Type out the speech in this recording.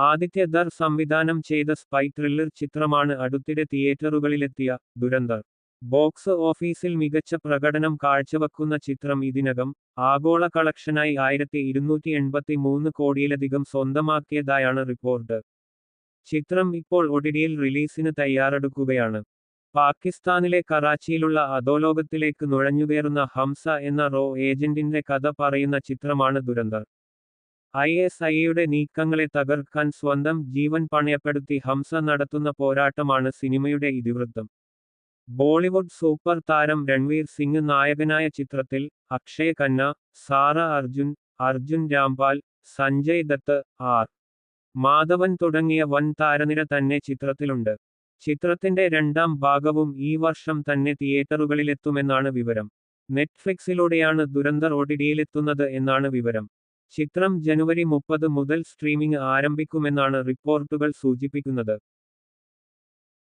ആദിത്യ ധർ സംവിധാനം ചെയ്ത spy thriller ചിത്രമാണ് അടുത്തിടെ തിയേറ്ററുകളിലെത്തിയ ദുരന്തർ. ബോക്സ് ഓഫീസിൽ മികച്ച പ്രകടനം കാഴ്ചവെക്കുന്ന ചിത്രം ഇതിനകം ആഗോള കളക്ഷനായി 1283 കോടിയിലധികം സ്വന്തമാക്കിയതായാണ് റിപ്പോർട്ട്. ചിത്രം ഇപ്പോൾ ഒടിടിയിൽ റിലീസിന് തയ്യാറെടുക്കുകയാണ്. പാകിസ്ഥാനിലെ കറാച്ചിയിലുള്ള അധോലോകത്തിലേക്ക് നുഴഞ്ഞുകയറുന്ന ഹംസ എന്ന ഏജന്റിന്റെ കഥ പറയുന്ന ചിത്രമാണ് ദുരന്തർ. ISIയുടെ നീക്കങ്ങളെ തകർക്കാൻ സ്വന്തം ജീവൻ പണയപ്പെടുത്തി ഹംസ നടത്തുന്ന പോരാട്ടമാണ് സിനിമയുടെ ഇതിവൃത്തം. ബോളിവുഡ് സൂപ്പർ താരം രൺവീർ സിംഗ് നായകനായ ചിത്രത്തിൽ അക്ഷയ് ഖന്ന, സാറ അർജുൻ, അർജുൻ രാംപാൽ, സഞ്ജയ് ദത്ത്, ആർ. മാധവൻ തുടങ്ങിയ വൻ താരനിര തന്നെ ചിത്രത്തിലുണ്ട്. ചിത്രത്തിന്റെ രണ്ടാം ഭാഗവും ഈ വർഷം തന്നെ തിയേറ്ററുകളിലെത്തുമെന്നാണ് വിവരം. നെറ്റ്ഫ്ലിക്സിലൂടെയാണ് ദുരന്തർ ഒടിടിയിലെത്തുന്നത് എന്നാണ് വിവരം. ചിത്രം ജനുവരി 30 മുതൽ സ്ട്രീമിംഗ് ആരംഭിക്കുമെന്നാണ് റിപ്പോർട്ടുകൾ സൂചിപ്പിക്കുന്നത്.